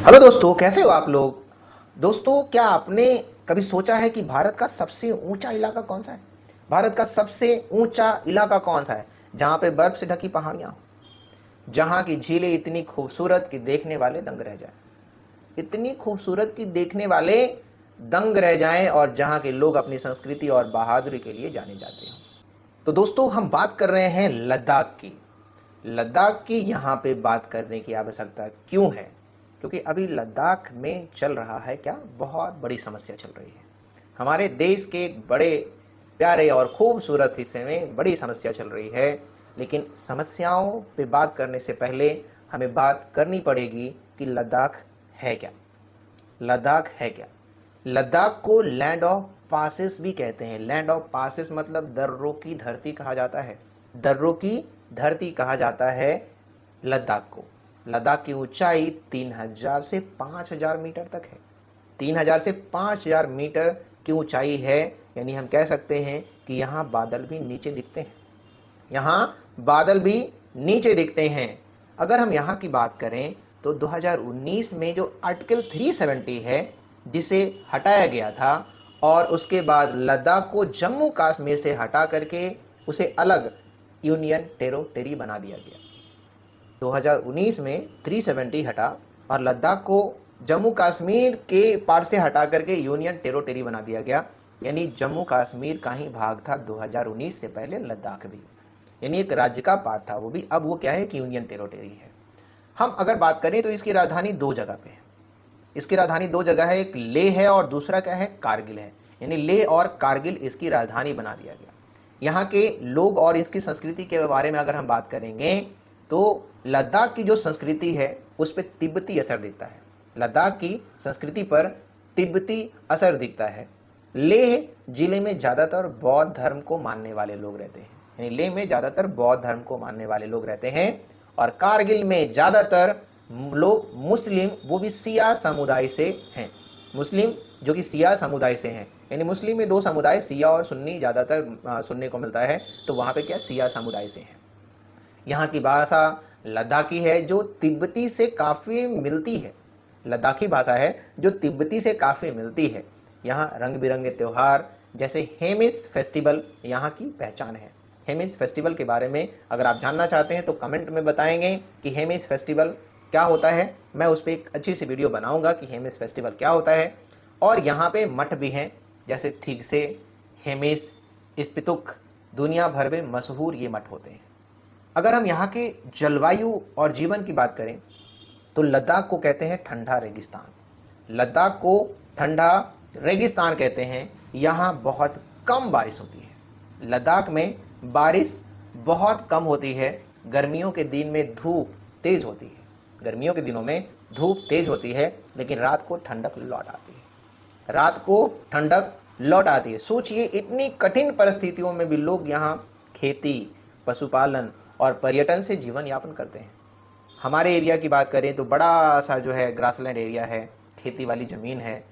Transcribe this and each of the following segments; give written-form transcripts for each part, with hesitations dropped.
Hello दोस्तों, कैसे हो आप लोग। दोस्तों, क्या आपने कभी सोचा है कि भारत का सबसे ऊंचा इलाका कौन सा है। भारत का सबसे ऊंचा इलाका कौन सा है, जहां पे बर्फ से ढकी पहाड़ियां हो, जहां की झीलें इतनी खूबसूरत कि देखने वाले दंग रह जाएं, इतनी खूबसूरत कि देखने वाले दंग रह जाएं, और जहां के लोग अपनी संस्कृति और बहादुरी के लिए जाने जाते हैं। तो दोस्तों, हम बात कर रहे हैं लद्दाख की। लद्दाख की यहाँ पे बात करने की आवश्यकता क्यों है? क्योंकि अभी लद्दाख में चल रहा है क्या, बहुत बड़ी समस्या चल रही है। हमारे देश के एक बड़े प्यारे और खूबसूरत हिस्से में बड़ी समस्या चल रही है। लेकिन समस्याओं पे बात करने से पहले हमें बात करनी पड़ेगी कि लद्दाख है क्या। लद्दाख है क्या? लद्दाख को लैंड ऑफ पासेस भी कहते हैं। लैंड ऑफ पासेस मतलब दर्रों की धरती कहा जाता है। दर्रों की धरती कहा जाता है लद्दाख को। लद्दाख की ऊंचाई 3000 से 5000 मीटर तक है। 3000 से 5000 मीटर की ऊंचाई है। यानी हम कह सकते हैं कि यहाँ बादल भी नीचे दिखते हैं। यहाँ बादल भी नीचे दिखते हैं। अगर हम यहाँ की बात करें तो 2019 में जो आर्टिकल 370 है, जिसे हटाया गया था, और उसके बाद लद्दाख को जम्मू कश्मीर से हटा करके उसे अलग यूनियन टेरिटरी बना दिया गया। 2019 में 370 हटा और लद्दाख को जम्मू कश्मीर के पार्ट से हटा करके यूनियन टेरिटरी बना दिया गया। यानी जम्मू कश्मीर का ही भाग था 2019 से पहले लद्दाख भी। यानी एक राज्य का पार्ट था वो भी। अब वो क्या है कि यूनियन टेरिटरी है। हम अगर बात करें तो इसकी राजधानी दो जगह पे है। इसकी राजधानी दो जगह है, एक लेह है और दूसरा क्या है, कारगिल है। यानी लेह और कारगिल इसकी राजधानी बना दिया गया। यहाँ के लोग और इसकी संस्कृति के बारे में अगर हम बात करेंगे तो लद्दाख की जो संस्कृति है उस पर तिब्बती असर दिखता है। लद्दाख की संस्कृति पर तिब्बती असर दिखता है। लेह जिले में ज़्यादातर बौद्ध धर्म को मानने वाले लोग रहते हैं। यानी लेह में ज़्यादातर बौद्ध धर्म को मानने वाले लोग रहते हैं। और कारगिल में ज़्यादातर लोग मुस्लिम, वो भी सिया समुदाय से हैं। मुस्लिम जो कि सिया समुदाय से हैं। यानी मुस्लिम में दो समुदाय, सिया और सुन्नी, ज़्यादातर सुनने को मिलता है। तो वहाँ पे क्या, सिया समुदाय से हैं। यहाँ की भाषा लद्दाखी है जो तिब्बती से काफ़ी मिलती है। लद्दाखी भाषा है जो तिब्बती से काफ़ी मिलती है। यहाँ रंग बिरंगे त्यौहार जैसे हेमिस फेस्टिवल यहाँ की पहचान है। हेमिस फेस्टिवल के बारे में अगर आप जानना चाहते हैं तो कमेंट में बताएंगे कि हेमिस फेस्टिवल क्या होता है। मैं उस पर एक अच्छी सी वीडियो बनाऊंगा कि हेमिस फेस्टिवल क्या होता है। और यहाँ पे मठ भी हैं जैसे थिगसे, हेमिस, स्पितुक, दुनिया भर में मशहूर ये मठ होते हैं। अगर हम यहाँ के जलवायु और जीवन की बात करें तो लद्दाख को कहते हैं ठंडा रेगिस्तान। लद्दाख को ठंडा रेगिस्तान कहते हैं। यहाँ बहुत कम बारिश होती है। लद्दाख में बारिश बहुत कम होती है। गर्मियों के दिन में धूप तेज होती है। गर्मियों के दिनों में धूप तेज होती है, लेकिन रात को ठंडक लौट आती है। रात को ठंडक लौट आती है। सोचिए, इतनी कठिन परिस्थितियों में भी लोग यहाँ खेती, पशुपालन और पर्यटन से जीवन यापन करते हैं। हमारे एरिया की बात करें तो बड़ा सा जो है ग्रासलैंड एरिया है, खेती वाली ज़मीन है,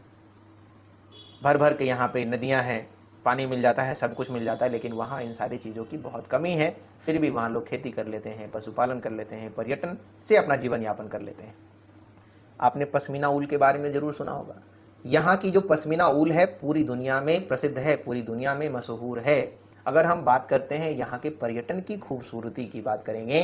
भर भर के यहाँ पे नदियाँ हैं, पानी मिल जाता है, सब कुछ मिल जाता है। लेकिन वहाँ इन सारी चीज़ों की बहुत कमी है। फिर भी वहाँ लोग खेती कर लेते हैं, पशुपालन कर लेते हैं, पर्यटन से अपना जीवन यापन कर लेते हैं। आपने पश्मीना ऊल के बारे में ज़रूर सुना होगा। यहाँ की जो पश्मीना ऊल है पूरी दुनिया में प्रसिद्ध है, पूरी दुनिया में मशहूर है। अगर हम बात करते हैं यहाँ के पर्यटन की खूबसूरती की बात करेंगे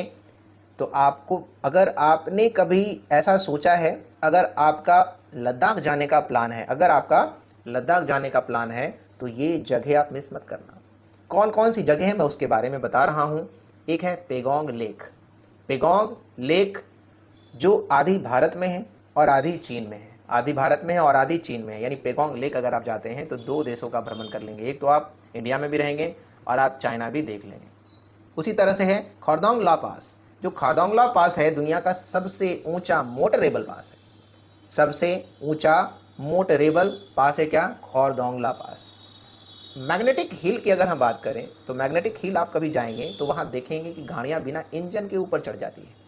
तो आपको, अगर आपने कभी ऐसा सोचा है, अगर आपका लद्दाख जाने का प्लान है, अगर आपका लद्दाख जाने का प्लान है तो ये जगह आप मिस मत करना। कौन कौन सी जगह है मैं उसके बारे में बता रहा हूँ। एक है पेगोंग लेक। पेगोंग लेक जो आधी भारत में है और आधी चीन में है। आधी भारत में है और आधी चीन में है। यानी पेगोंग लेक अगर आप जाते हैं तो दो देशों का भ्रमण कर लेंगे। एक तो आप इंडिया में भी रहेंगे और आप चाइना भी देख लेंगे। उसी तरह से है खरदोंगला पास। जो खरदोंगला पास है दुनिया का सबसे ऊंचा मोटरेबल पास है। सबसे ऊंचा मोटरेबल पास है क्या, खरदोंगला पास। मैग्नेटिक हिल की अगर हम बात करें तो मैग्नेटिक हिल आप कभी जाएंगे तो वहां देखेंगे कि गाड़ियां बिना इंजन के ऊपर चढ़ जाती है।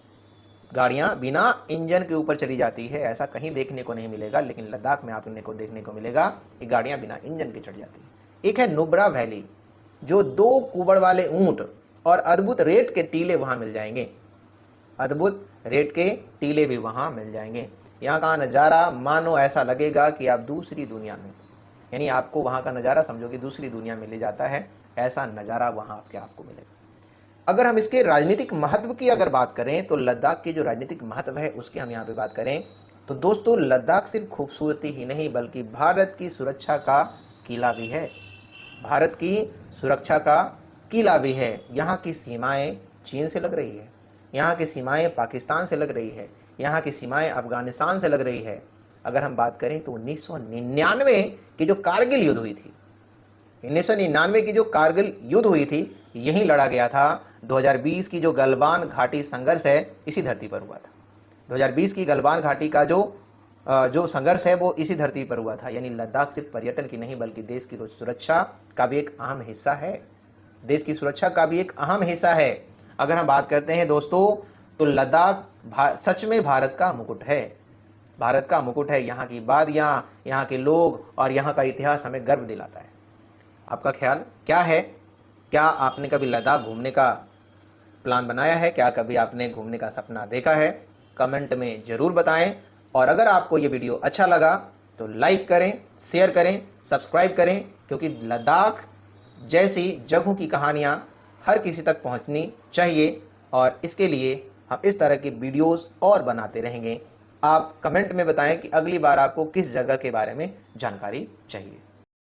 गाड़ियां बिना इंजन के ऊपर चली जाती है। ऐसा कहीं देखने को नहीं मिलेगा, लेकिन लद्दाख में आपको देखने को मिलेगा कि गाड़ियां बिना इंजन के चढ़ जाती है। एक है नुब्रा वैली, जो दो कुबड़ वाले ऊंट और अद्भुत रेत के टीले वहां मिल जाएंगे। अद्भुत रेत के टीले भी वहां मिल जाएंगे। यहाँ का नज़ारा मानो ऐसा लगेगा कि आप दूसरी दुनिया में, यानी आपको वहाँ का नज़ारा समझो कि दूसरी दुनिया में ले जाता है, ऐसा नज़ारा वहाँ आपको मिलेगा। अगर हम इसके राजनीतिक महत्व की अगर बात करें तो लद्दाख के जो राजनीतिक महत्व है उसकी हम यहाँ पे बात करें तो दोस्तों, लद्दाख सिर्फ खूबसूरती ही नहीं बल्कि भारत की सुरक्षा का किला भी है। भारत की सुरक्षा का किला भी है। यहाँ की सीमाएं चीन से लग रही है, यहाँ की सीमाएं पाकिस्तान से लग रही है, यहाँ की सीमाएं अफगानिस्तान से लग रही है। अगर हम बात करें तो 1999 की जो कारगिल युद्ध हुई थी, 1999 की जो कारगिल युद्ध हुई थी, यही लड़ा गया था। 2020 की जो गलवान घाटी संघर्ष है इसी धरती पर हुआ था। 2020 की गलवान घाटी का जो संघर्ष है वो इसी धरती पर हुआ था। यानी लद्दाख सिर्फ पर्यटन की नहीं बल्कि देश की सुरक्षा का भी एक अहम हिस्सा है। देश की सुरक्षा का भी एक अहम हिस्सा है। अगर हम बात करते हैं दोस्तों तो लद्दाख सच में भारत का मुकुट है। भारत का मुकुट है। यहाँ की वादियाँ, यहाँ के लोग और यहाँ का इतिहास हमें गर्व दिलाता है। आपका ख्याल क्या है? क्या आपने कभी लद्दाख घूमने का प्लान बनाया है? क्या कभी आपने घूमने का सपना देखा है? कमेंट में ज़रूर बताएं। और अगर आपको ये वीडियो अच्छा लगा तो लाइक करें, शेयर करें, सब्सक्राइब करें, क्योंकि लद्दाख जैसी जगहों की कहानियाँ हर किसी तक पहुँचनी चाहिए और इसके लिए हम इस तरह की वीडियोस और बनाते रहेंगे। आप कमेंट में बताएं कि अगली बार आपको किस जगह के बारे में जानकारी चाहिए।